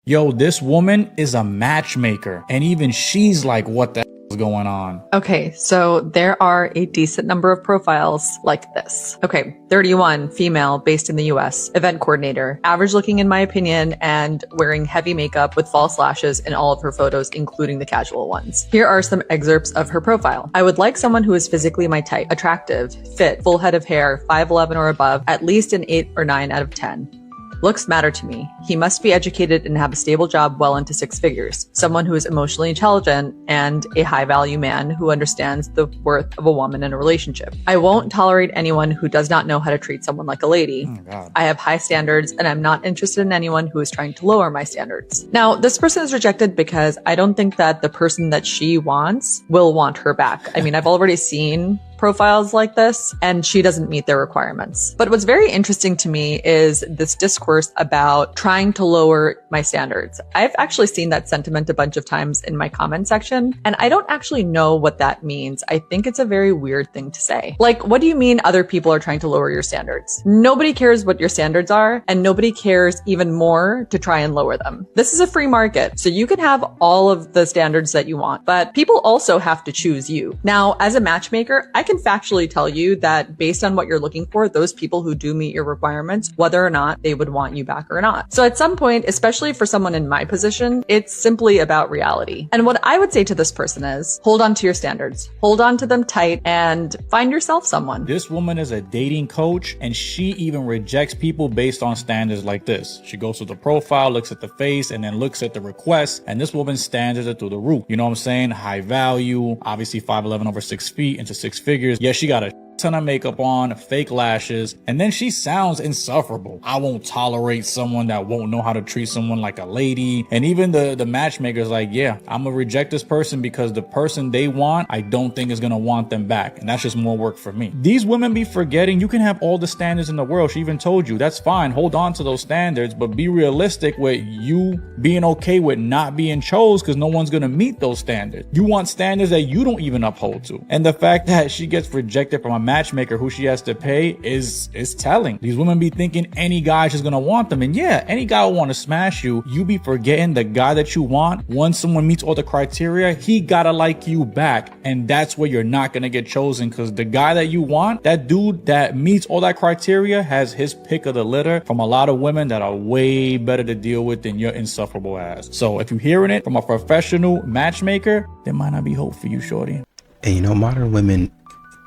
Yo, this woman is a matchmaker, and even she's like, what the is going on? Okay, so there are a decent number of profiles like this. Okay, 31, female, based in the US, event coordinator, average looking in my opinion, and wearing heavy makeup with false lashes in all of her photos, including the casual ones. Here are some excerpts of her profile. I would like someone who is physically my type, attractive, fit, full head of hair, 5'11" or above, at least an 8 or 9 out of 10. Looks matter to me. He must be educated and have a stable job well into 6 figures. Someone who is emotionally intelligent and a high value man who understands the worth of a woman in a relationship. I won't tolerate anyone who does not know how to treat someone like a lady. I have high standards and I'm not interested in anyone who is trying to lower my standards. Now, this person is rejected because I don't think that the person that she wants will want her back. I mean, I've already seen profiles like this and she doesn't meet their requirements. But what's very interesting to me is this discourse about trying to lower my standards. I've actually seen that sentiment a bunch of times in my comment section, and I don't actually know what that means. I think it's a very weird thing to say. Like, what do you mean other people are trying to lower your standards? Nobody cares what your standards are, and nobody cares even more to try and lower them. This is a free market, so you can have all of the standards that you want, but people also have to choose you. Now, as a matchmaker, I can factually tell you that based on what you're looking for, those people who do meet your requirements, whether or not they would want you back or not. So at some point, especially for someone in my position, it's simply about reality. And what I would say to this person is, hold on to your standards, hold on to them tight, and find yourself someone. This woman is a dating coach, and she even rejects people based on standards like this. She goes to the profile, looks at the face, and then looks at the request, and this woman's standards are through the roof. You know what I'm saying? High value, obviously 5'11" over 6 feet into 6 figures. Yeah, she got a ton of makeup on, fake lashes, and then she sounds insufferable. I won't tolerate someone that won't know how to treat someone like a lady. And even the matchmaker's like, yeah, I'm gonna reject this person because the person they want, I don't think is gonna want them back. And that's just more work for me. These women be forgetting you can have all the standards in the world. She even told you that's fine. Hold on to those standards, but be realistic with you being okay with not being chose because no one's gonna meet those standards. You want standards that you don't even uphold to. And the fact that she gets rejected from a matchmaker who she has to pay is telling. These women be thinking any guy's just gonna want them, and yeah, any guy will want to smash you. You be forgetting the guy that you want, once someone meets all the criteria, he gotta like you back, and that's where you're not gonna get chosen, because the guy that you want, that dude that meets all that criteria, has his pick of the litter from a lot of women that are way better to deal with than your insufferable ass. So if you're hearing it from a professional matchmaker, there might not be hope for you, shorty. And you know, modern women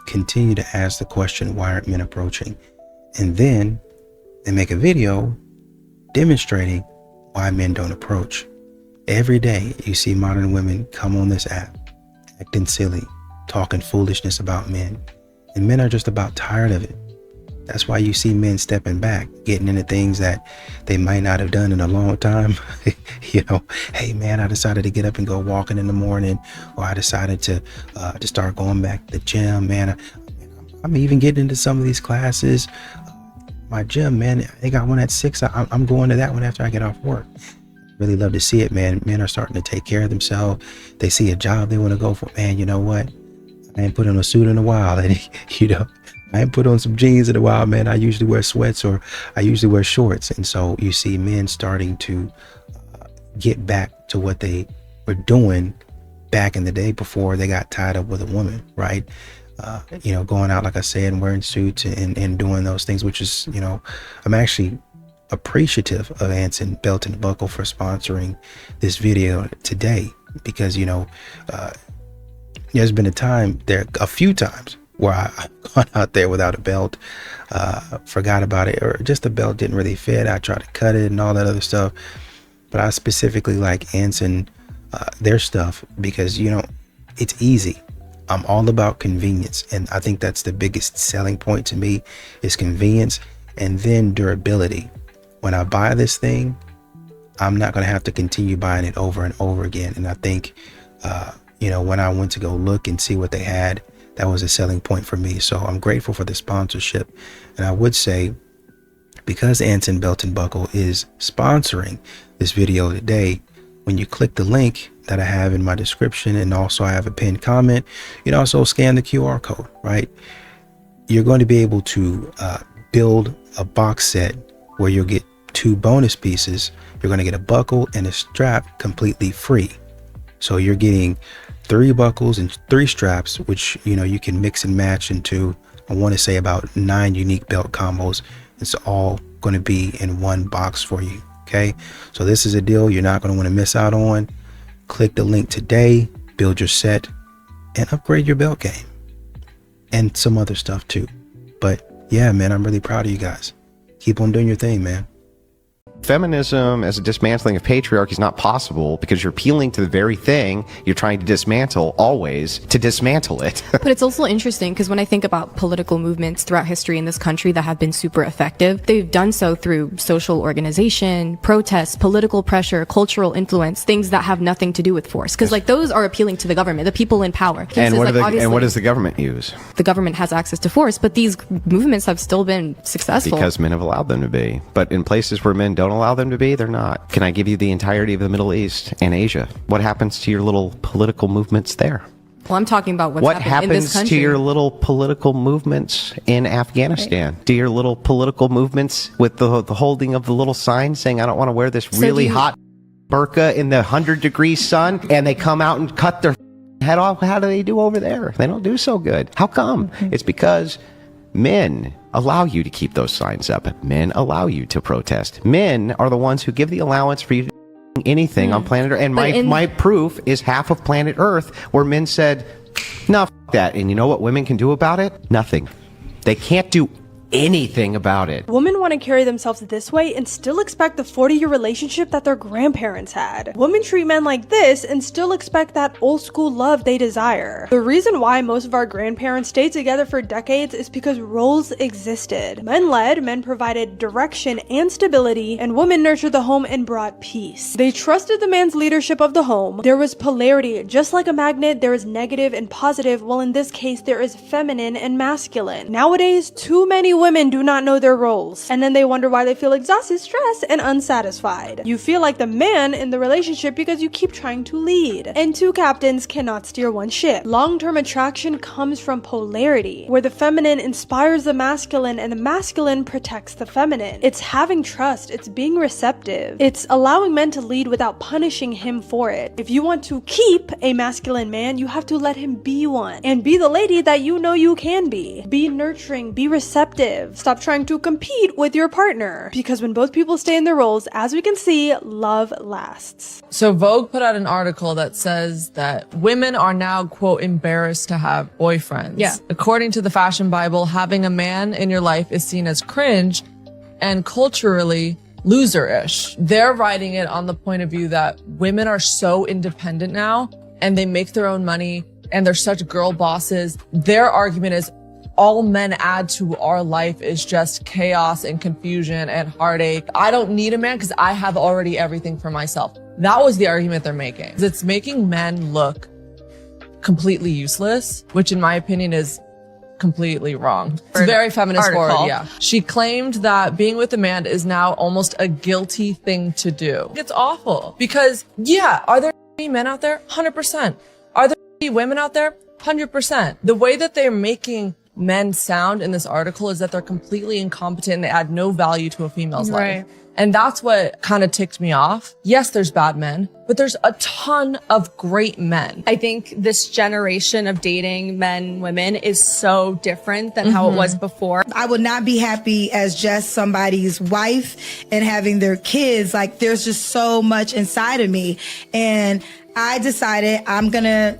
continue to ask the question, why aren't men approaching? And then they make a video demonstrating why men don't approach. Every day you see modern women come on this app acting silly, talking foolishness about men, and men are just about tired of it. That's why you see men stepping back, getting into things that they might not have done in a long time. You know, hey man, I decided to get up and go walking in the morning, or I decided to start going back to the gym, man. I'm even getting into some of these classes. My gym, man, they got one at 6. I'm going to that one after I get off work. Really love to see it, man. Men are starting to take care of themselves. They see a job they want to go for. Man, you know what? I ain't put on a suit in a while, and you know, I ain't put on some jeans in a while, man. I usually wear sweats, or I usually wear shorts. And so you see men starting to get back to what they were doing back in the day before they got tied up with a woman, right? You know, going out, like I said, and wearing suits and doing those things, which is, you know, I'm actually appreciative of Anson Belt and Buckle for sponsoring this video today, because, you know, there's been a few times where I've gone out there without a belt, forgot about it, or just the belt didn't really fit. I tried to cut it and all that other stuff. But I specifically like Anson, their stuff, because, you know, it's easy. I'm all about convenience. And I think that's the biggest selling point to me, is convenience, and then durability. When I buy this thing, I'm not going to have to continue buying it over and over again. And I think, you know, when I went to go look and see what they had, that was a selling point for me. So I'm grateful for the sponsorship. And I would say, because Anson Belt and Buckle is sponsoring this video today, when you click the link that I have in my description, and also I have a pinned comment, you can also scan the QR code, right? You're going to be able to build a box set where you'll get 2 bonus pieces you're going to get a buckle and a strap completely free. So you're getting 3 buckles and 3 straps, which, you know, you can mix and match into, I want to say, about 9 unique belt combos. It's all going to be in one box for you. Okay, so this is a deal you're not going to want to miss out on. Click the link today, build your set, and upgrade your belt game, and some other stuff too. But yeah, man, I'm really proud of you guys. Keep on doing your thing, man. Feminism as a dismantling of patriarchy is not possible because you're appealing to the very thing you're trying to dismantle, always to dismantle it. But it's also interesting because when I think about political movements throughout history in this country that have been super effective, they've done so through social organization, protests, political pressure, cultural influence, things that have nothing to do with force. Because like those are appealing to the government, the people in power. And what does the government use? The government has access to force, but these movements have still been successful. Because men have allowed them to be. But in places where men don't allow them to be, they're not. Can I give you the entirety of the Middle East and Asia? What happens to your little political movements there? Well, I'm talking about what happens in this country. to your little political movements in Afghanistan? Right. To your little political movements with the holding of the little sign saying, I don't want to wear this really hot burqa in the 100-degree sun, and they come out and cut their head off? How do they do over there? They don't do so good. How come? Mm-hmm. It's because men allow you to keep those signs up. Men allow you to protest. Men are the ones who give the allowance for you to do anything on planet Earth. And my proof is half of planet Earth where men said, no, f that. And you know what women can do about it? Nothing. They can't do anything about it. Women want to carry themselves this way and still expect the 40-year relationship that their grandparents had. Women treat men like this and still expect that old school love they desire. The reason why most of our grandparents stayed together for decades is because roles existed. Men led, men provided direction and stability, and women nurtured the home and brought peace. They trusted the man's leadership of the home. There was polarity. Just like a magnet, there is negative and positive, while in this case there is feminine and masculine. Nowadays, too many women do not know their roles, and then they wonder why they feel exhausted, stressed, and unsatisfied. You feel like the man in the relationship because you keep trying to lead, and 2 captains cannot steer one ship. Long-term attraction comes from polarity, where the feminine inspires the masculine and the masculine protects the feminine. It's having trust, it's being receptive, it's allowing men to lead without punishing him for it. If you want to keep a masculine man, you have to let him be one, and be the lady that you know you can be. Be nurturing, be receptive. Stop trying to compete with your partner, because when both people stay in their roles, as we can see, love lasts. So Vogue put out an article that says that women are now, quote, embarrassed to have boyfriends. Yeah. According to the Fashion Bible, having a man in your life is seen as cringe and culturally loser-ish. They're writing it on the point of view that women are so independent now and they make their own money and they're such girl bosses. Their argument is all men add to our life is just chaos and confusion and heartache. I don't need a man because I have already everything for myself. That was the argument they're making. It's making men look completely useless, which in my opinion is completely wrong. It's very feminist forward, yeah. She claimed that being with a man is now almost a guilty thing to do. It's awful because, yeah, are there men out there? 100%. Are there women out there? 100%. The way that they're making men sound in this article is that they're completely incompetent and they add no value to a female's life. And that's what kind of ticked me off. Yes, there's bad men, but there's a ton of great men. I think this generation of dating men, women is so different than how it was before. I would not be happy as just somebody's wife and having their kids. Like, there's just so much inside of me. And I decided I'm going to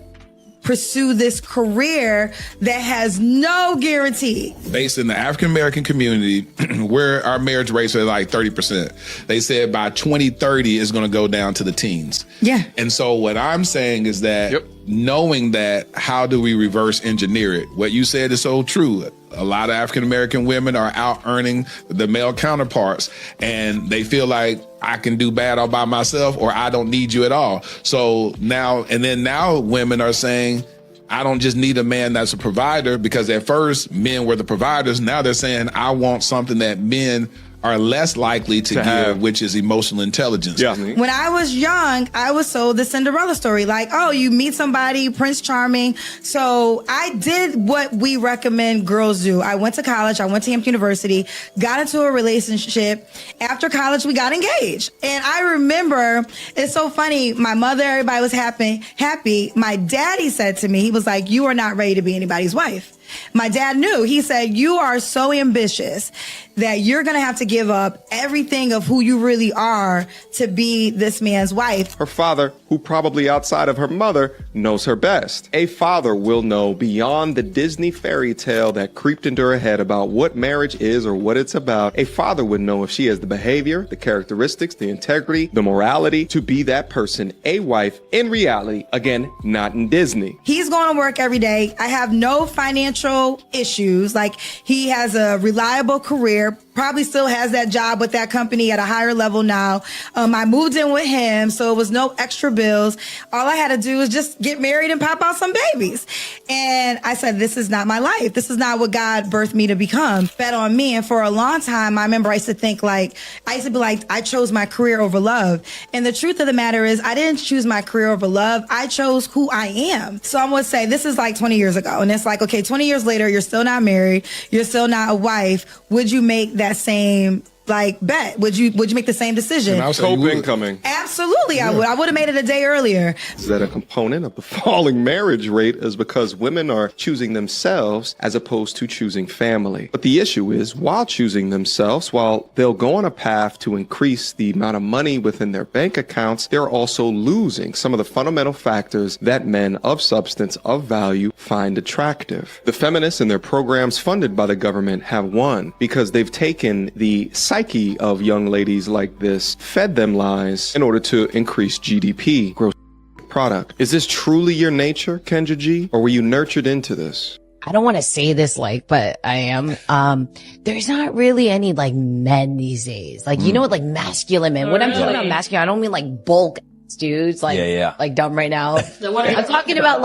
pursue this career that has no guarantee. Based in the African American community, where our marriage rates are like 30%, they said by 2030 it's going to go down to the teens. Yeah. And so what I'm saying is that knowing that, how do we reverse engineer it? What you said is so true. A lot of African American women are out earning the male counterparts, and they feel like I can do bad all by myself, or I don't need you at all. So now women are saying, I don't just need a man that's a provider, because at first men were the providers. Now they're saying, I want something that men are less likely to give, which is emotional intelligence. Yeah. When I was young, I was sold the Cinderella story. Like, oh, you meet somebody, Prince Charming. So I did what we recommend girls do. I went to college. I went to Hampton University, got into a relationship. After college, we got engaged. And I remember, it's so funny. My mother, everybody was happy. My daddy said to me, he was like, you are not ready to be anybody's wife. My dad knew. He said, you are so ambitious that you're going to have to give up everything of who you really are to be this man's wife. Her father, who probably outside of her mother, knows her best. A father will know beyond the Disney fairy tale that creeped into her head about what marriage is or what it's about. A father would know if she has the behavior, the characteristics, the integrity, the morality to be that person, a wife in reality. Again, not in Disney. He's going to work every day. I have no financial issues. Like, he has a reliable career, probably still has that job with that company at a higher level now. I moved in with him, so it was no extra bills. All I had to do was just get married and pop out some babies. And I said, this is not my life. This is not what God birthed me to become. Bet on me. And for a long time, I remember I used to think like, I chose my career over love. And the truth of the matter is, I didn't choose my career over love. I chose who I am. So I'm going to say, this is like 20 years ago. And it's like, okay, 20 years later, you're still not married. You're still not a wife. Would you make that same bet? Would you make the same decision? Hope incoming. Absolutely, I would. I would have made it a day earlier. Is that a component of the falling marriage rate is because women are choosing themselves as opposed to choosing family. But the issue is, while choosing themselves, while they'll go on a path to increase the amount of money within their bank accounts, they're also losing some of the fundamental factors that men of substance, of value, find attractive. The feminists and their programs funded by the government have won because they've taken the psyche of young ladies like this, fed them lies in order to increase GDP, gross product. Is this truly your nature, Kendra G, or were you nurtured into this? I don't want to say this but I am. There's not really any men these days. You know what, masculine men. When I'm talking about masculine, I don't mean bulk dudes, like dumb right now. I'm talking about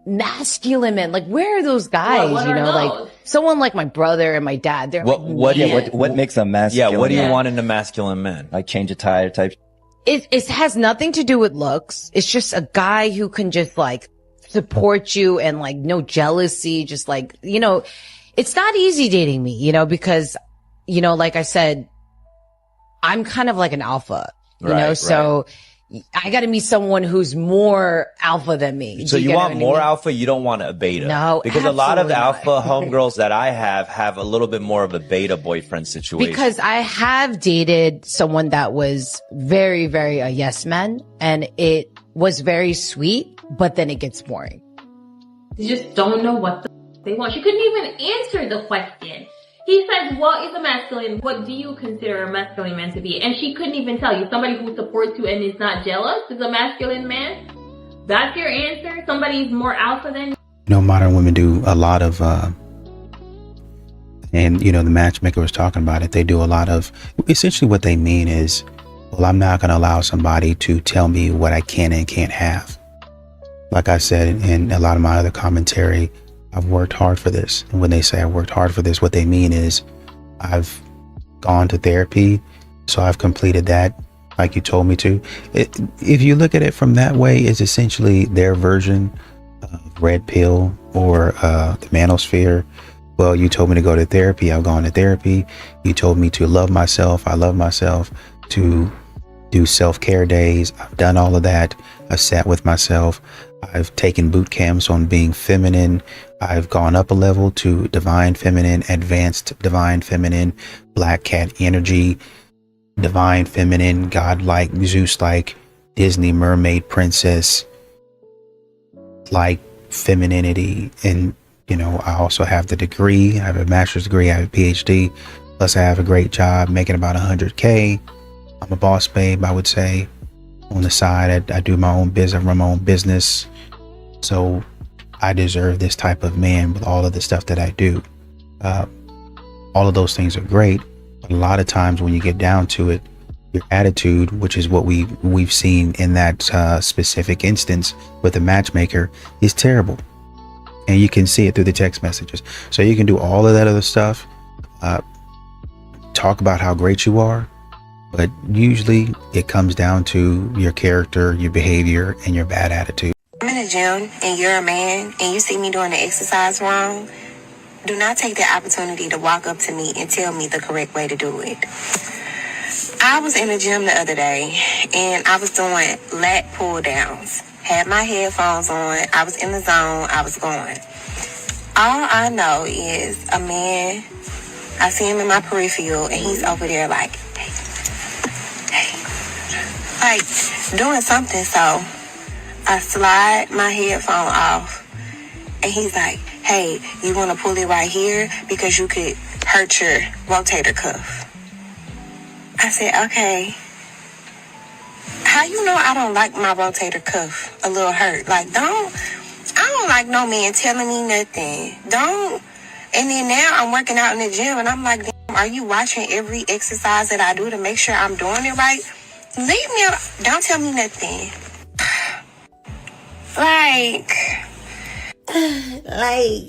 masculine men. Where are those guys? Someone like my brother and my dad. They're what makes a masculine? Yeah, what do you want in a masculine man? Like change a tire type? It has nothing to do with looks. It's just a guy who can just support you and no jealousy. Just it's not easy dating me, because, like I said, I'm kind of like an alpha, you know, so I got to meet someone who's more alpha than me. So you want more alpha? You don't want a beta? No, because a lot of alpha homegirls that I have a little bit more of a beta boyfriend situation. Because I have dated someone that was very, very a yes man, and it was very sweet, but then it gets boring. They just don't know what they want. She couldn't even answer the question. He says, what is a masculine? What do you consider a masculine man to be? And she couldn't even tell you. Somebody who supports you and is not jealous is a masculine man? That's your answer? Somebody's more alpha than you? Modern women do a lot of, and, the matchmaker was talking about it. They do a lot of, essentially what they mean is, well, I'm not going to allow somebody to tell me what I can and can't have. Like I said in a lot of my other commentary, I've worked hard for this. And when they say I worked hard for this, what they mean is I've gone to therapy. So I've completed that like you told me to. If you look at it from that way, it's essentially their version of Red Pill or the Manosphere. Well, you told me to go to therapy. I've gone to therapy. You told me to love myself. I love myself. To do self-care days. I've done all of that. I've sat with myself. I've taken boot camps on being feminine. I've gone up a level to divine feminine, advanced divine feminine, black cat energy, divine feminine, godlike, Zeus-like, Disney mermaid princess, like femininity. And, I also have the degree. I have a master's degree. I have a PhD. Plus I have a great job making about 100K. I'm a boss babe, I would say. On the side, I do my own business, I run my own business. So I deserve this type of man with all of the stuff that I do. All of those things are great. But a lot of times when you get down to it, your attitude, which is what we've seen in that specific instance with the matchmaker, is terrible. And you can see it through the text messages. So you can do all of that other stuff. talk about how great you are, but usually it comes down to your character, your behavior, and your bad attitude. I'm in the gym and you're a man and you see me doing the exercise wrong, do not take the opportunity to walk up to me and tell me the correct way to do it. I was in the gym the other day and I was doing lat pull downs. Had my headphones on, I was in the zone, I was going. All I know is a man, I see him in my peripheral and he's over there like, hey, like doing something. So I slide my headphone off and he's like, hey, you want to pull it right here because you could hurt your rotator cuff. I said, okay. How you know I don't like my rotator cuff a little hurt? Like, I don't like no man telling me nothing. Don't. And then now I'm working out in the gym and I'm like, damn, are you watching every exercise that I do to make sure I'm doing it right? Leave me alone. Don't tell me nothing.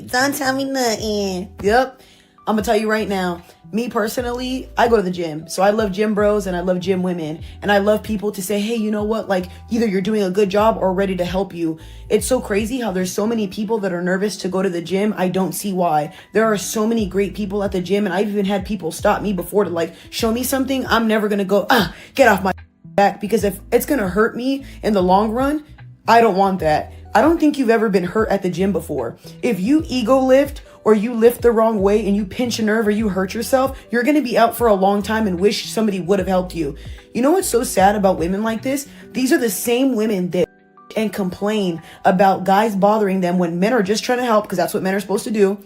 Don't tell me nothing. Yep. I'm gonna tell you right now, me personally, I go to the gym. So I love gym bros and I love gym women. And I love people to say, hey, you know what? Like, either you're doing a good job or ready to help you. It's so crazy how there's so many people that are nervous to go to the gym. I don't see why. There are so many great people at the gym. And I've even had people stop me before to like, show me something. I'm never gonna go, get off my back. Because if it's gonna hurt me in the long run, I don't want that. I don't think you've ever been hurt at the gym before. If you ego lift or you lift the wrong way and you pinch a nerve or you hurt yourself, you're going to be out for a long time and wish somebody would have helped you. You know what's so sad about women like this? These are the same women that and complain about guys bothering them when men are just trying to help, because that's what men are supposed to do.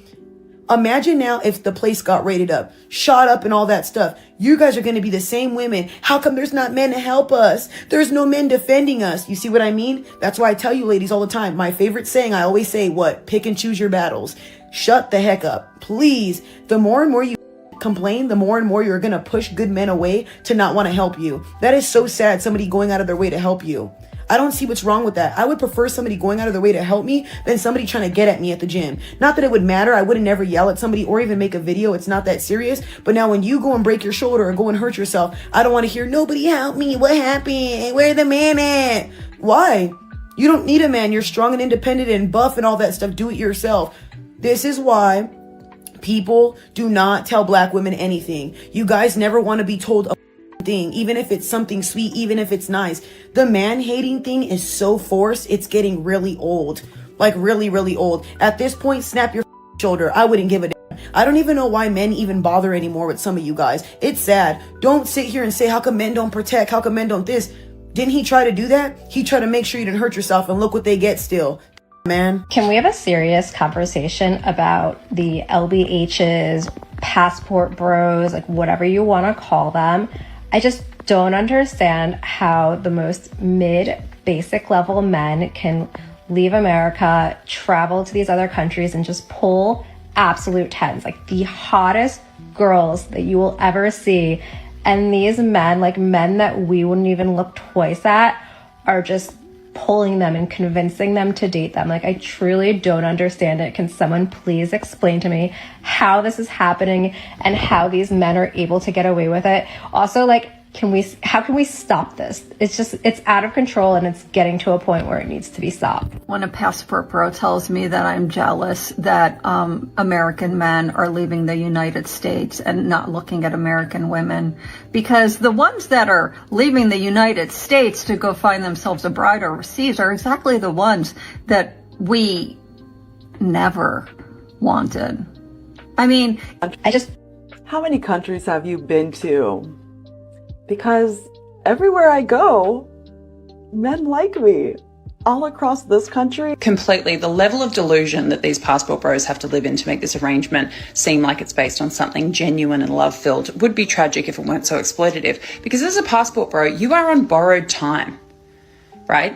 Imagine now if the place got raided up, shot up and all that stuff. You guys are going to be the same women. How come there's not men to help us? There's no men defending us. You see what I mean? That's why I tell you ladies all the time. My favorite saying, I always say, what? Pick and choose your battles. Shut the heck up. Please. The more and more you complain, the more and more you're going to push good men away to not want to help you. That is so sad, somebody going out of their way to help you. I don't see what's wrong with that. I would prefer somebody going out of their way to help me than somebody trying to get at me at the gym. Not that it would matter. I wouldn't never yell at somebody or even make a video. It's not that serious. But now when you go and break your shoulder or go and hurt yourself, I don't want to hear, nobody help me. What happened? Where the man at? Why? You don't need a man. You're strong and independent and buff and all that stuff. Do it yourself. This is why people do not tell black women anything. You guys never want to be told a thing, even if it's something sweet, even if it's nice. The man hating thing is so forced, it's getting really old. Like really, really old. At this point, snap your shoulder. I wouldn't give a damn. I don't even know why men even bother anymore with some of you guys. It's sad. Don't sit here and say, how come men don't protect? How come men don't this? Didn't he try to do that? He tried to make sure you didn't hurt yourself, and look what they get still. Man. Can we have a serious conversation about the LBHs, passport bros, like whatever you want to call them? I just don't understand how the most basic level men can leave America, travel to these other countries, and just pull absolute tens, like the hottest girls that you will ever see. And these men, like men that we wouldn't even look twice at, are just pulling them and convincing them to date them. Like, I truly don't understand it. Can someone please explain to me how this is happening and how these men are able to get away with it? Also, like, how can we stop this? It's out of control, and it's getting to a point where it needs to be stopped. When a passport bro tells me that I'm jealous that American men are leaving the United States and not looking at American women, because the ones that are leaving the United States to go find themselves a bride overseas are exactly the ones that we never wanted. I mean, how many countries have you been to? Because everywhere I go, men like me. All across this country. Completely. The level of delusion that these passport bros have to live in to make this arrangement seem like it's based on something genuine and love-filled would be tragic if it weren't so exploitative. Because as a passport bro, you are on borrowed time, right?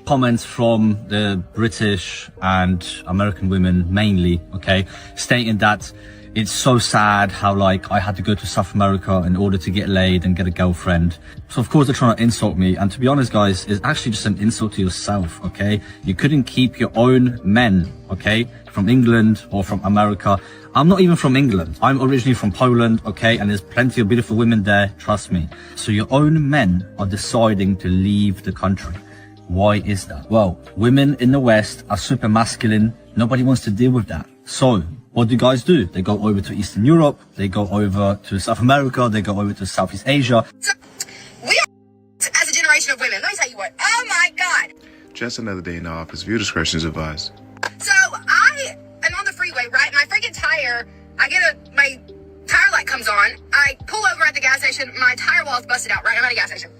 Comments from the British and American women mainly, okay, stating that It's so sad how like I had to go to South America in order to get laid and get a girlfriend. So of course they're trying to insult me. And to be honest, guys, it's actually just an insult to yourself, okay? You couldn't keep your own men, okay? From England or from America. I'm not even from England. I'm originally from Poland, okay? And there's plenty of beautiful women there, trust me. So your own men are deciding to leave the country. Why is that? Well, women in the West are super masculine. Nobody wants to deal with that. So what do guys do? They go over to Eastern Europe, they go over to South America, they go over to Southeast Asia. So, we are, as a generation of women, let me tell you what, oh my God. Just another day in the office. Viewer discretion is advised. So I am on the freeway, right? My freaking tire, my tire light comes on. I pull over at the gas station. My tire wall is busted out, right? I'm at a gas station.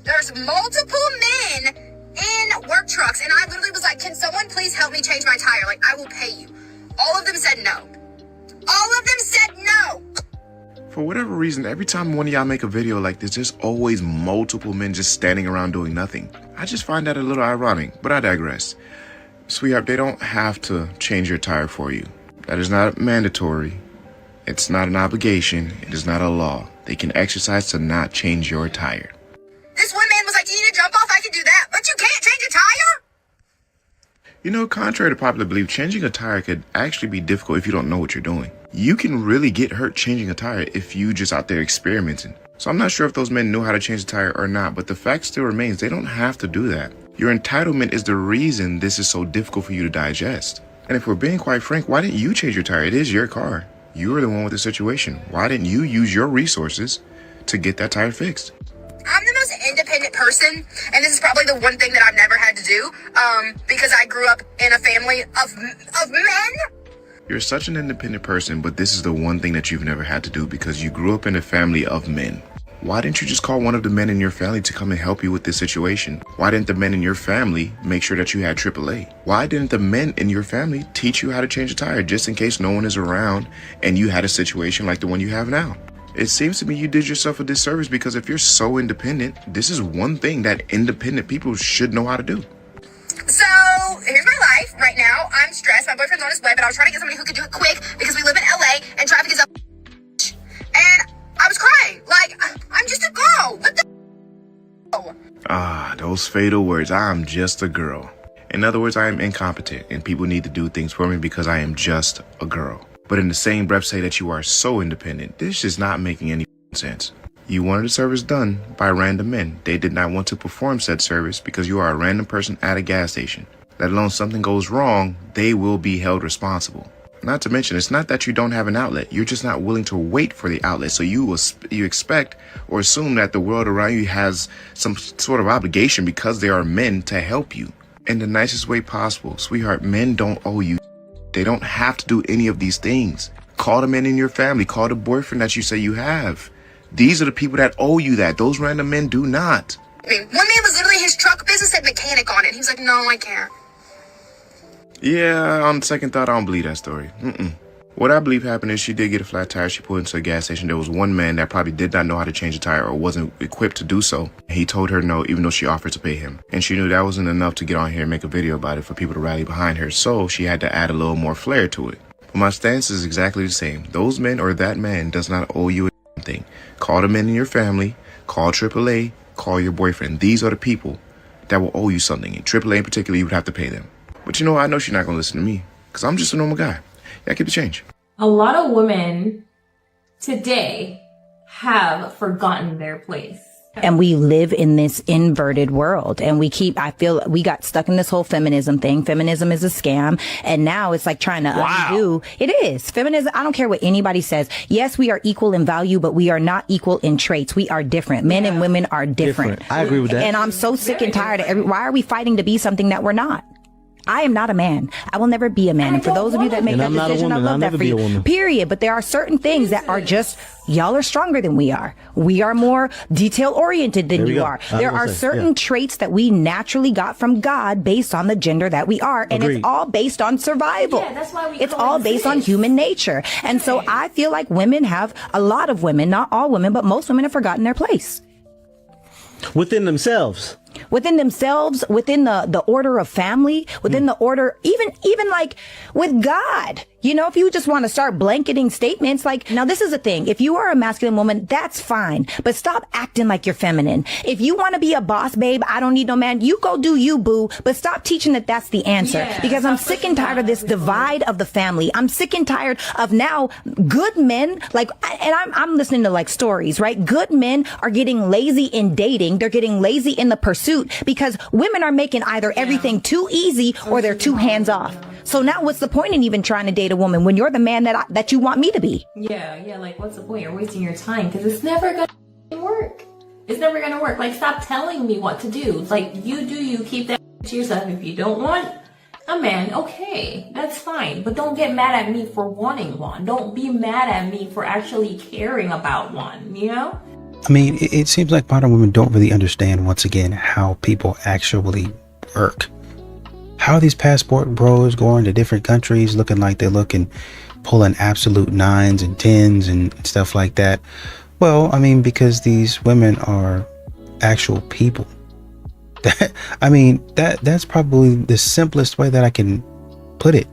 There's multiple men in work trucks. And I literally was like, can someone please help me change my tire? Like, I will pay you. All of them said no. All of them said no. For whatever reason, every time one of y'all make a video like this, there's always multiple men just standing around doing nothing. I just find that a little ironic, but I digress. Sweetheart, they don't have to change your tire for you. That is not mandatory. It's not an obligation. It is not a law. They can exercise to not change your tire. This one man was like, do you need to jump off? I can do that. But you can't change a tire? You know, contrary to popular belief, changing a tire could actually be difficult if you don't know what you're doing. You can really get hurt changing a tire if you just out there experimenting. So I'm not sure if those men knew how to change the tire or not, but the fact still remains they don't have to do that. Your entitlement is the reason this is so difficult for you to digest. And if we're being quite frank, why didn't you change your tire? It is your car. You were the one with the situation. Why didn't you use your resources to get that tire fixed? I'm the most independent person, and this is probably the one thing that I've never had to do, because I grew up in a family of men. You're such an independent person, but this is the one thing that you've never had to do because you grew up in a family of men. Why didn't you just call one of the men in your family to come and help you with this situation? Why didn't the men in your family make sure that you had AAA? Why didn't the men in your family teach you how to change a tire just in case no one is around and you had a situation like the one you have now? It seems to me you did yourself a disservice because if you're so independent, this is one thing that independent people should know how to do. So, here's my life right now. I'm stressed. My boyfriend's on his way, but I was trying to get somebody who could do it quick because we live in LA and traffic is up. And I was crying. Like, I'm just a girl. What the? Ah, those fatal words. I'm just a girl. In other words, I am incompetent and people need to do things for me because I am just a girl. But in the same breath say that you are so independent. This is not making any sense. You wanted a service done by random men. They did not want to perform said service because you are a random person at a gas station. Let alone something goes wrong, they will be held responsible. Not to mention, it's not that you don't have an outlet. You're just not willing to wait for the outlet. So you expect or assume that the world around you has some sort of obligation because they are men to help you in the nicest way possible. Sweetheart, men don't owe you. They don't have to do any of these things. Call the men in your family. Call the boyfriend that you say you have. These are the people that owe you that. Those random men do not. I mean, one man was literally, his truck business said mechanic on it. He was like, no, I can't. Yeah, on second thought, I don't believe that story. What I believe happened is she did get a flat tire. She pulled into a gas station. There was one man that probably did not know how to change a tire or wasn't equipped to do so. He told her no, even though she offered to pay him. And she knew that wasn't enough to get on here and make a video about it for people to rally behind her. So she had to add a little more flair to it. But my stance is exactly the same. Those men or that man does not owe you a thing. Call the men in your family. Call AAA. Call your boyfriend. These are the people that will owe you something. And AAA in particular, you would have to pay them. But you know, I know she's not going to listen to me because I'm just a normal guy. Yeah, keep the change. A lot of women today have forgotten their place. And we live in this inverted world and I feel we got stuck in this whole feminism thing. Feminism is a scam. And now it's like trying to undo. It is. Feminism. I don't care what anybody says. Yes, we are equal in value, but we are not equal in traits. We are different. Men and women are different. I agree with that. And I'm so sick and tired of why are we fighting to be something that we're not? I am not a man. I will never be a man. And for those of you that make that decision, I love that for you. Period. But there are certain things that are just, y'all are stronger than we are. We are more detail oriented than you are. There are certain traits that we naturally got from God based on the gender that we are. And it's all based on survival. Yeah, that's why it's all based on human nature. And so I feel like women have, a lot of women, not all women, but most women have forgotten their place. Within themselves. within themselves, within the order of family, within the order, even like with God. You know, if you just want to start blanketing statements, like, now this is the thing. If you are a masculine woman, that's fine. But stop acting like you're feminine. If you want to be a boss, babe, I don't need no man. You go do you, boo. But stop teaching that that's the answer. Because I'm sick and tired of this divide of the family. I'm sick and tired of now good men, like, and I'm listening to like stories, right? Good men are getting lazy in dating. They're getting lazy in the pursuit because women are making either everything too easy or they're too hands off. So now what's the point in even trying to date a woman when you're the man that you want me to be? Yeah, like what's the point? You're wasting your time because it's never gonna work. It's never gonna work. Like, stop telling me what to do. Like, you keep that to yourself. If you don't want a man, okay, that's fine. But don't get mad at me for wanting one. Don't be mad at me for actually caring about one, you know? I mean, it seems like modern women don't really understand, once again, how people actually work. How are these passport bros going to different countries looking like they're pulling absolute 9s and 10s and stuff like that? Well, I mean, because these women are actual people. That's probably the simplest way that I can put it.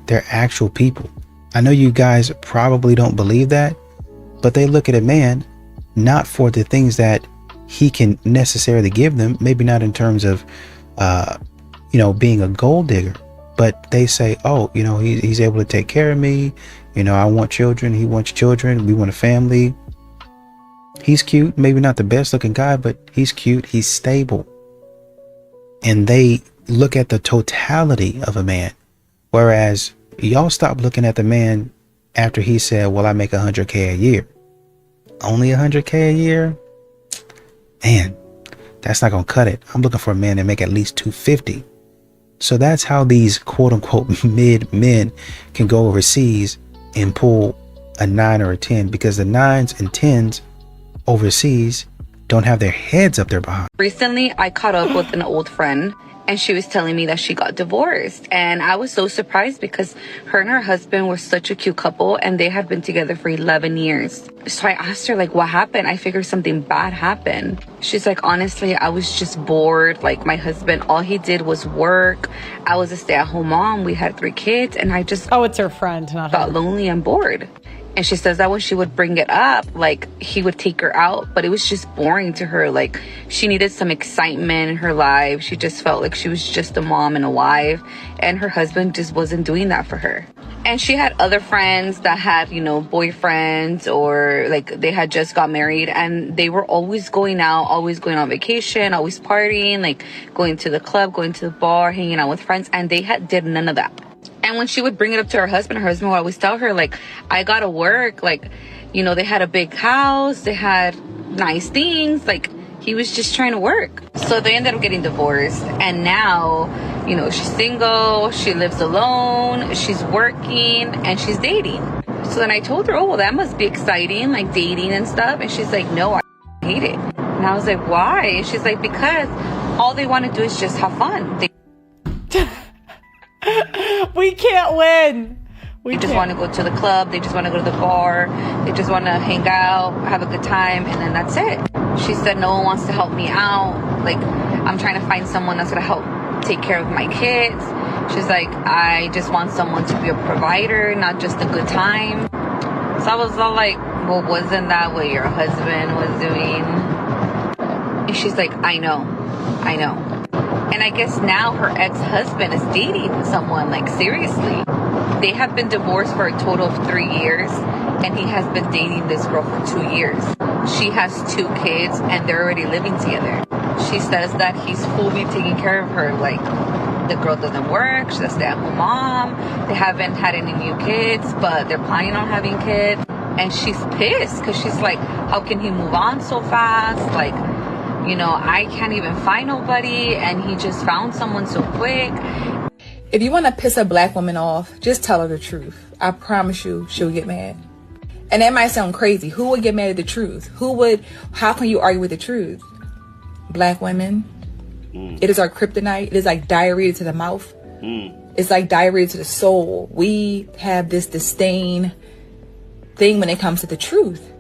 They're actual people. I know you guys probably don't believe that, but they look at a man not for the things that he can necessarily give them, maybe not in terms of being a gold digger, but they say, oh, he's able to take care of me. I want children. He wants children. We want a family. He's cute. Maybe not the best looking guy, but he's cute. He's stable. And they look at the totality of a man. Whereas y'all stop looking at the man after he said, well, I make $100K a year. Only $100K a year? Man, that's not going to cut it. I'm looking for a man that make at least $250. So that's how these quote unquote mid men can go overseas and pull a 9 or a 10, because the 9s and 10s overseas don't have their heads up their behind. Recently, I caught up with an old friend and she was telling me that she got divorced. And I was so surprised because her and her husband were such a cute couple and they had been together for 11 years. So I asked her, like, what happened? I figured something bad happened. She's like, honestly, I was just bored. Like, my husband, all he did was work. I was a stay-at-home mom. We had 3 kids and I just... Oh, it's her friend, not got her. lonely and bored. And she says that when she would bring it up, like, he would take her out, but it was just boring to her. Like, she needed some excitement in her life. She just felt like she was just a mom and a wife, and her husband just wasn't doing that for her. And she had other friends that had, boyfriends, or like they had just got married, and they were always going out, always going on vacation, always partying, like going to the club, going to the bar, hanging out with friends, and they did none of that. And when she would bring it up to her husband would always tell her, like, I gotta work. Like, they had a big house, they had nice things. Like, he was just trying to work. So they ended up getting divorced. And now, she's single, she lives alone, she's working, and she's dating. So then I told her, oh, well, that must be exciting, like dating and stuff. And she's like, no, I hate it. And I was like, why? And she's like, because all they want to do is just have fun. We can't win. They just want to go to the club. They just want to go to the bar. They just want to hang out, have a good time, and then that's it. She said no one wants to help me out. Like, I'm trying to find someone that's going to help take care of my kids. She's like, I just want someone to be a provider, not just a good time. So I was all like, well, wasn't that what your husband was doing? And she's like, I know. And I guess now her ex-husband is dating someone, like, seriously. They have been divorced for a total of 3 years, and he has been dating this girl for 2 years. She has 2 kids, and they're already living together. She says that he's fully taking care of her. Like, the girl doesn't work, she's a stay-at-home mom. They haven't had any new kids, but they're planning on having kids. And she's pissed, because she's like, how can he move on so fast? Like, I can't even find nobody, and he just found someone so quick. If you want to piss a black woman off, just tell her the truth. I promise you, she'll get mad. And that might sound crazy. Who would get mad at the truth? How can you argue with the truth? Black women. It is our kryptonite. It is like diarrhea to the mouth. It's like diarrhea to the soul. We have this disdain thing when it comes to the truth.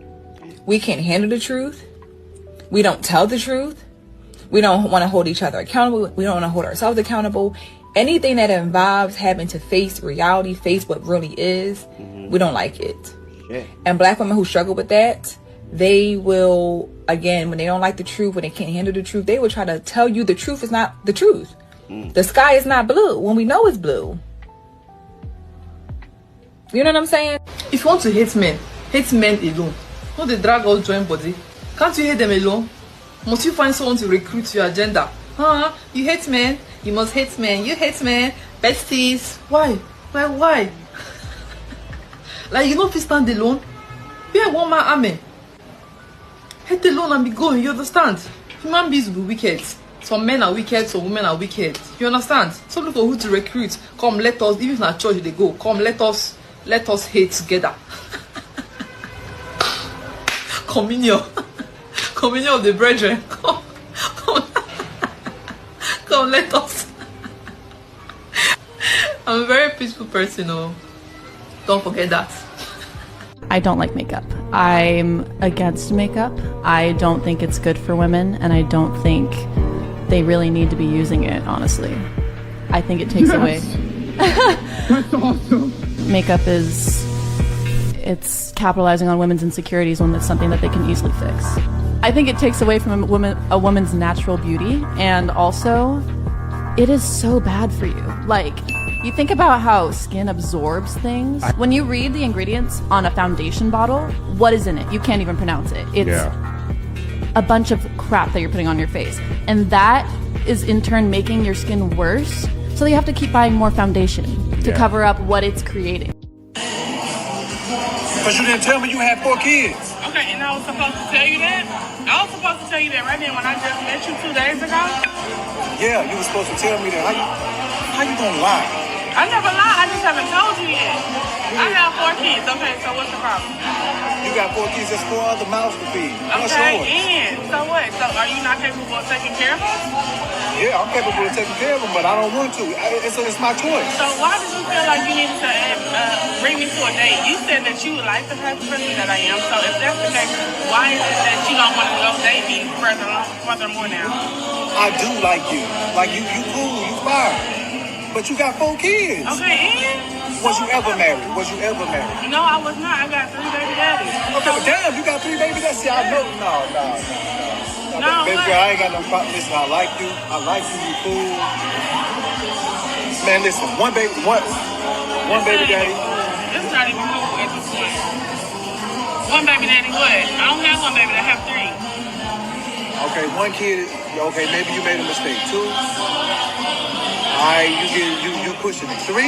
We can't handle the truth. We don't tell the truth. We don't want to hold each other accountable. We don't want to hold ourselves accountable. Anything that involves having to face reality, face what really is, we don't like it. Yeah. And black women who struggle with that, they will, again, when they don't like the truth, when they can't handle the truth, they will try to tell you the truth is not the truth. The sky is not blue when we know it's blue. You know what I'm saying? If you want to hate men alone. Not they drag all join body. Can't you hate them alone? Must you find someone to recruit to your agenda? You hate men, you must hate men, you hate men, besties. Why? Why? Like you don't fit stand alone. Be a one man army. Hate alone and be going, you understand? Human beings will be wicked. Some men are wicked, some women are wicked. You understand? So look for who to recruit. Come, let us, even if not church they go, come, let us hate together. Communion of the brethren. Come, let us. I'm a very peaceful person, don't forget that. I don't like makeup. I'm against makeup. I don't think it's good for women, and I don't think they really need to be using it, honestly. I think it takes away. That's awesome. Makeup it's capitalizing on women's insecurities when it's something that they can easily fix. I think it takes away from a woman's natural beauty, and also it is so bad for you. Like, you think about how skin absorbs things. When you read the ingredients on a foundation bottle, what is in it? You can't even pronounce it. It's a bunch of crap that you're putting on your face. And that is in turn making your skin worse. So you have to keep buying more foundation to cover up what it's creating. Because you didn't tell me you had 4 kids. Okay, and I was supposed to tell you that? I was supposed to tell you that right then when I just met you 2 days ago? Yeah, you were supposed to tell me that. How you gonna lie? I never lied, I just haven't told you yet. I have 4 kids, okay, so what's the problem? You got 4 kids, there's 4 other mouths to feed. What's Okay, yours? and so what? So are you not capable of taking care of us? Yeah, I'm capable of taking care of them, but I don't want to. It's my choice. So why did you feel like you needed to bring me to a date? You said that you would like the type of person that I am, so if that's the case, why is it that you don't want to go date me furthermore now? I do like you. Like you cool, you fine. But you got 4 kids. Okay, and? Was you ever married? No, I was not. I got 3 baby daddies. Okay, but damn, you got 3 baby daddies? See, I know. No, baby girl, I ain't got no problem. Listen, I like you. You cool. Man, listen, one baby daddy. It's not even cool at this point. One baby daddy what? I don't have one baby, I have 3. Okay, 1 kid. Okay, maybe you made a mistake. 2. You pushing it. 3?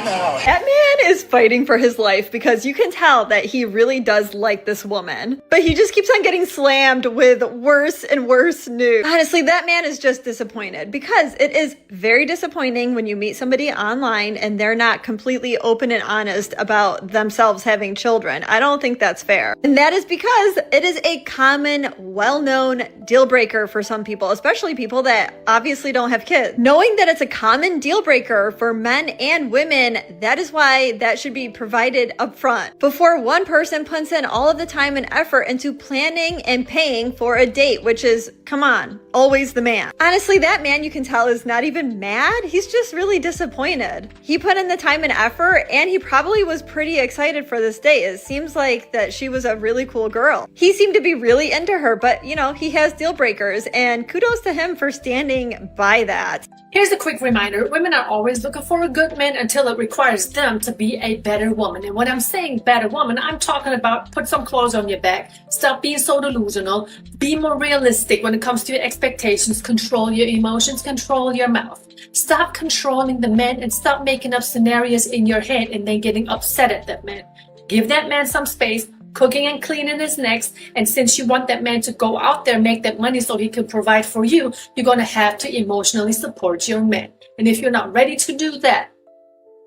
No. That man is fighting for his life because you can tell that he really does like this woman. But he just keeps on getting slammed with worse and worse news. Honestly, that man is just disappointed because it is very disappointing when you meet somebody online and they're not completely open and honest about themselves having children. I don't think that's fair. And that is because it is a common, well-known deal breaker for some people, especially people that obviously don't have kids. Knowing that it's a common deal breaker for men and women, that is why that should be provided up front before one person puts in all of the time and effort into planning and paying for a date, which is, come on, always the man. Honestly, that man, you can tell, is not even mad. He's just really disappointed. He put in the time and effort, and he probably was pretty excited for this date. It seems like that she was a really cool girl. He seemed to be really into her, but you know, he has deal breakers, and kudos to him for standing by that. Here's a quick reminder. Women are always looking for a good man until it requires them to be a better woman. And when I'm saying better woman, I'm talking about put some clothes on your back. Stop being so delusional. Be more realistic when it comes to your expectations. Control your emotions. Control your mouth. Stop controlling the man and stop making up scenarios in your head and then getting upset at that man. Give that man some space. Cooking and cleaning is next, and since you want that man to go out there, make that money so he can provide for you, you're going to have to emotionally support your man. And if you're not ready to do that,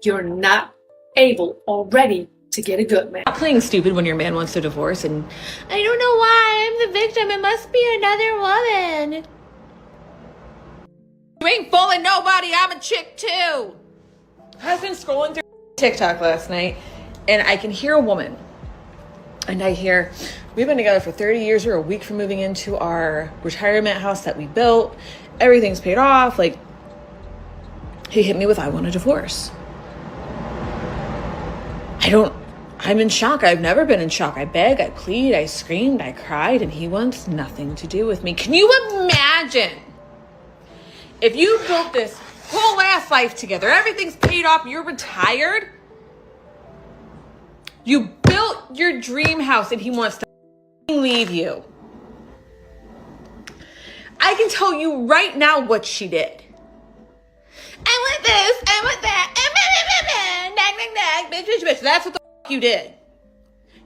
you're not able or ready to get a good man. Stop playing stupid when your man wants to divorce and I don't know why, I'm the victim, it must be another woman. You ain't fooling nobody, I'm a chick too. I've been scrolling through TikTok last night, and I can hear a woman And I hear, we've been together for 30 years. We're a week from moving into our retirement house that we built. Everything's paid off. Like, he hit me with, I want a divorce. I'm in shock. I've never been in shock. I beg, I plead, I screamed, I cried, and he wants nothing to do with me. Can you imagine if you built this whole ass life together, everything's paid off, you're retired, you built your dream house, and he wants to leave you? I can tell you right now what she did. I want this, I want that, bitch. That's what the you did.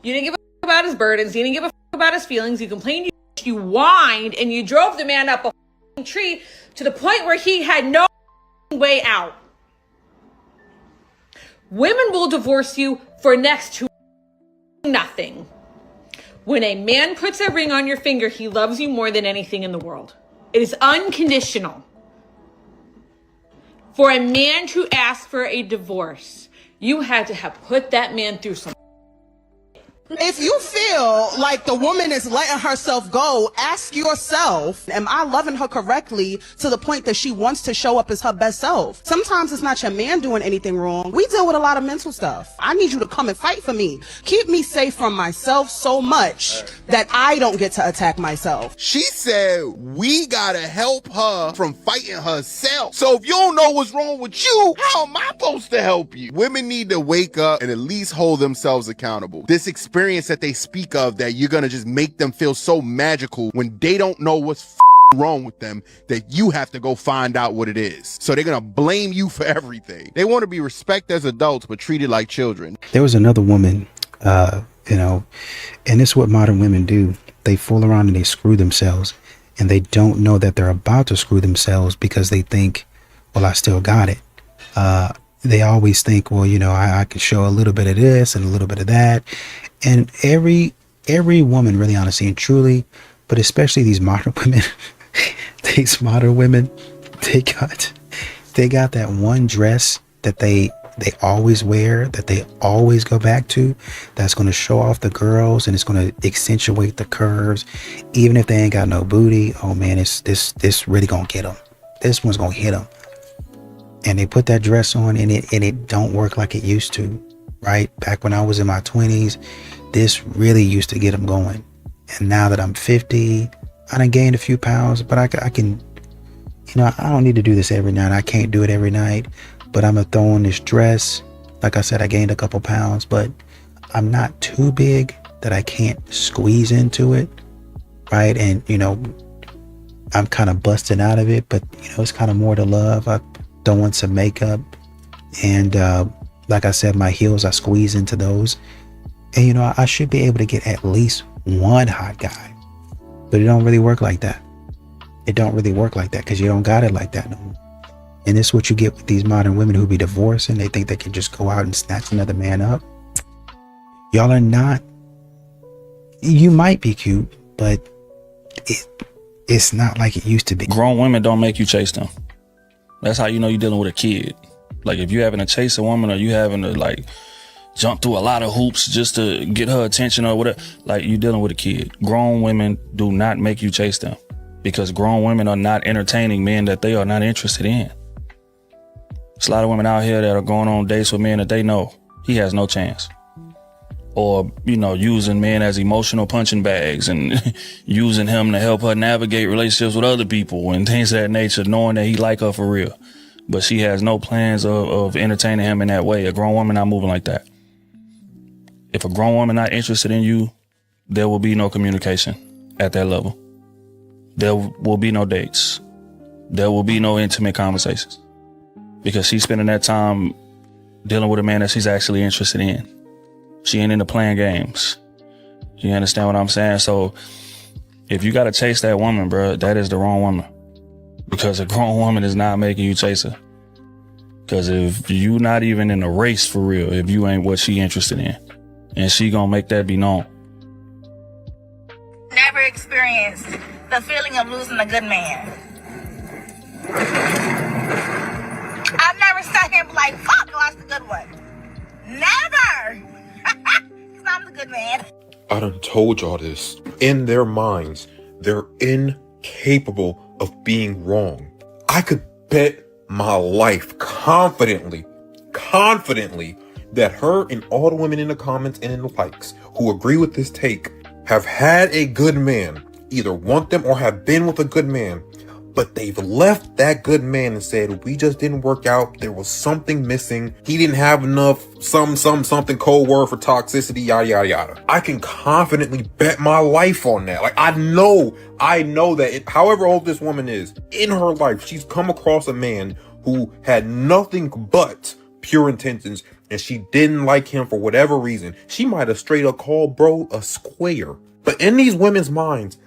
You didn't give a fuck about his burdens. You didn't give a fuck about his feelings. You complained, you whined, and you drove the man up a tree to the point where he had no way out. Women will divorce you for next to nothing. When a man puts a ring on your finger, he loves you more than anything in the world. It is unconditional. For a man to ask for a divorce, you had to have put that man through some. If you feel like the woman is letting herself go, ask yourself, am I loving her correctly to the point that she wants to show up as her best self? Sometimes it's not your man doing anything wrong. We deal with a lot of mental stuff. I need you to come and fight for me. Keep me safe from myself so much that I don't get to attack myself. She said we gotta help her from fighting herself. So if you don't know what's wrong with you, how am I supposed to help you? Women need to wake up and at least hold themselves accountable. This experience that they speak of, that you're gonna just make them feel so magical when they don't know what's wrong with them, that you have to go find out what it is. So they're gonna blame you for everything. They want to be respected as adults but treated like children. There was another woman, and it's what modern women do. They fool around and they screw themselves, and they don't know that they're about to screw themselves because they think, well, I still got it. They always think, well, I can show a little bit of this and a little bit of that. And every woman, really, honestly and truly, but especially these modern women, they got that one dress that they always wear, that they always go back to, that's going to show off the girls and it's going to accentuate the curves. Even if they ain't got no booty, oh man, this really going to get them. This one's going to hit them. And they put that dress on and it don't work like it used to, right? Back when I was in my 20s, this really used to get them going. And now that I'm 50, I done gained a few pounds, but I can, I don't need to do this every night. I can't do it every night, but I'm gonna throw on this dress. Like I said, I gained a couple pounds, but I'm not too big that I can't squeeze into it, right? And, I'm kind of busting out of it, but, it's kind of more to love. I throw on some makeup and, like I said, my heels, I squeeze into those. And, I should be able to get at least one hot guy, but it don't really work like that. It don't really work like that because you don't got it like that no more. And this is what you get with these modern women who be divorcing. They think they can just go out and snatch another man up. Y'all are not. You might be cute, but it's not like it used to be. Grown women don't make you chase them. That's how you know you're dealing with a kid. Like if you having to chase a woman or you having to jump through a lot of hoops just to get her attention or whatever, you dealing with a kid. Grown women do not make you chase them because grown women are not entertaining men that they are not interested in. There's a lot of women out here that are going on dates with men that they know he has no chance. Or, using men as emotional punching bags and using him to help her navigate relationships with other people and things of that nature, knowing that he like her for real. But she has no plans of entertaining him in that way. A grown woman not moving like that. If a grown woman not interested in you, there will be no communication at that level. There will be no dates. There will be no intimate conversations. Because she's spending that time dealing with a man that she's actually interested in. She ain't into playing games. You understand what I'm saying? So if you got to chase that woman, bro, that is the wrong woman. Because a grown woman is not making you chase her. Because if you not even in a race for real, if you ain't what she interested in, and she gonna make that be known. Never experienced the feeling of losing a good man. I've never sat here and be like, fuck, I lost a good one. Never! Because I'm the good man. I done told y'all this. In their minds, they're incapable of being wrong. I could bet my life confidently that her and all the women in the comments and in the likes who agree with this take have had a good man, either want them or have been with a good man, but they've left that good man and said, we just didn't work out. There was something missing. He didn't have enough, something code word for toxicity, yada, yada, yada. I can confidently bet my life on that. Like, I know that however old this woman is, in her life, she's come across a man who had nothing but pure intentions, and she didn't like him for whatever reason. She might have straight up called bro a square. But in these women's minds,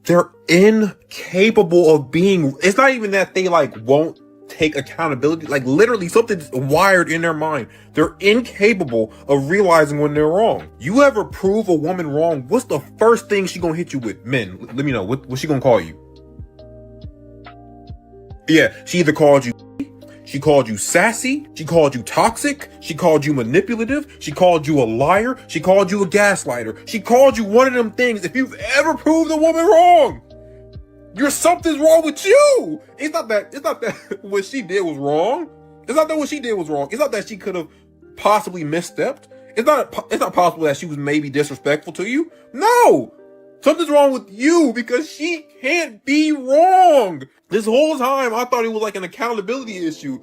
they're incapable of being, it's not even that they like won't take accountability, like literally something's wired in their mind. They're incapable of realizing when they're wrong. You ever prove a woman wrong, what's the first thing she gonna hit you with? Men, let me know, what's she gonna call you? Yeah, she either called you, she called you sassy, she called you toxic, she called you manipulative, she called you a liar, she called you a gaslighter, she called you one of them things. If you've ever proved a woman wrong, something's wrong with you. It's not that what she did was wrong. It's not that what she did was wrong. It's not that she could have possibly misstepped. It's not possible that she was maybe disrespectful to you. No! Something's wrong with you because she can't be wrong. This whole time I thought it was like an accountability issue,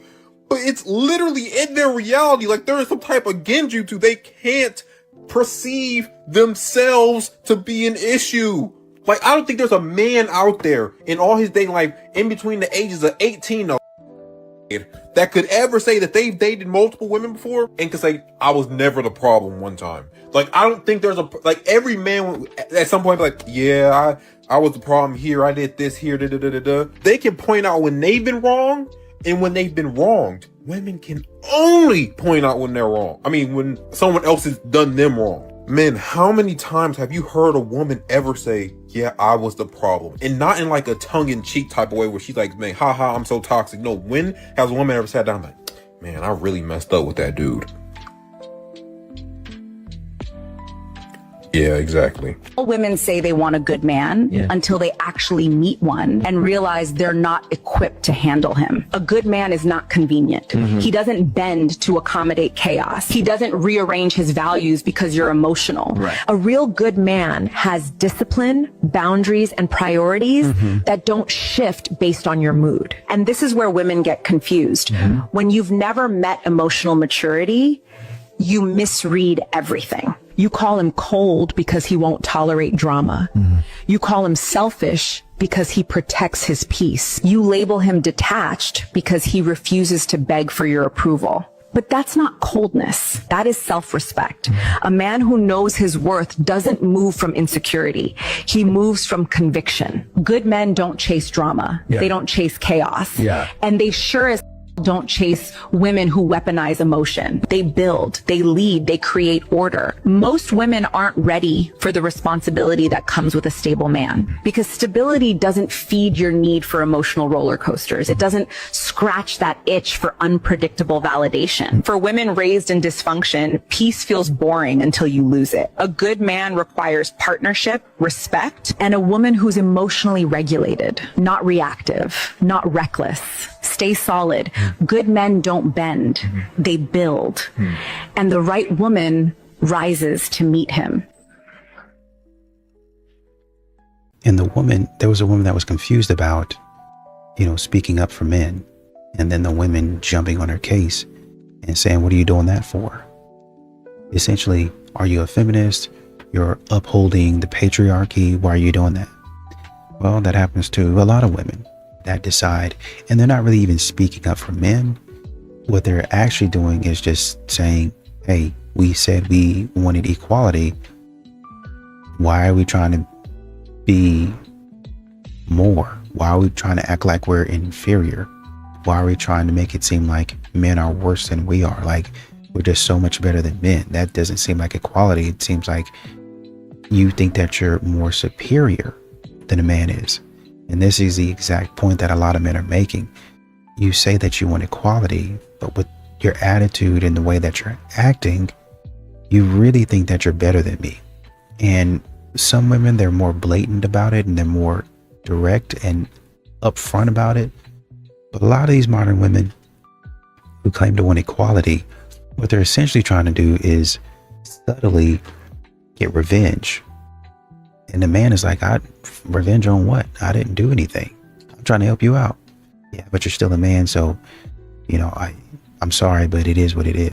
but it's literally in their reality. Like there is some type of genjutsu. They can't perceive themselves to be an issue. Like I don't think there's a man out there in all his dating life in between the ages of 18 to that could ever say that they've dated multiple women before and could say, I was never the problem one time. Like, I don't think there's like every man at some point be like, yeah, I was the problem here. I did this here. They can point out when they've been wrong and when they've been wronged. Women can only point out when they're wrong. I mean, when someone else has done them wrong. Men, how many times have you heard a woman ever say, yeah, I was the problem? And not in like a tongue-in-cheek type of way where she's like, man, haha, I'm so toxic. No, when has a woman ever sat down like, man, I really messed up with that dude? Yeah, exactly. Women say they want a good man until they actually meet one and realize they're not equipped to handle him. A good man is not convenient. He doesn't bend to accommodate chaos. He doesn't rearrange his values because you're emotional. Right. A real good man has discipline, boundaries, and priorities that don't shift based on your mood. And this is where women get confused. When you've never met emotional maturity, you misread everything. You call him cold because he won't tolerate drama. You call him selfish because he protects his peace. You label him detached because he refuses to beg for your approval. But that's not coldness. That is self-respect. A man who knows his worth doesn't move from insecurity. He moves from conviction. Good men don't chase drama. They don't chase chaos. And they sure as don't chase women who weaponize emotion. They build, they lead, they create order. Most women aren't ready for the responsibility that comes with a stable man because stability doesn't feed your need for emotional roller coasters. It doesn't scratch that itch for unpredictable validation. For women raised in dysfunction, peace feels boring until you lose it. A good man requires partnership, respect, and a woman who's emotionally regulated, not reactive, not reckless. Stay solid. Good men don't bend. They build. And the right woman rises to meet him. And there was a woman that was confused about, speaking up for men. And then the women jumping on her case and saying, what are you doing that for? Essentially, are you a feminist? You're upholding the patriarchy. Why are you doing that? Well, that happens to a lot of women that decide, and they're not really even speaking up for men. What they're actually doing is just saying, hey, we said we wanted equality. Why are we trying to be more? Why are we trying to act like we're inferior? Why are we trying to make it seem like men are worse than we are? Like we're just so much better than men. That doesn't seem like equality. It seems like you think that you're more superior than a man is. And this is the exact point that a lot of men are making. You say that you want equality, but with your attitude and the way that you're acting, you really think that you're better than me. And some women, they're more blatant about it and they're more direct and upfront about it. But a lot of these modern women who claim to want equality, what they're essentially trying to do is subtly get revenge. And the man is like, revenge on what? I didn't do anything. I'm trying to help you out. Yeah, but you're still a man, so, I'm sorry, but it is what it is.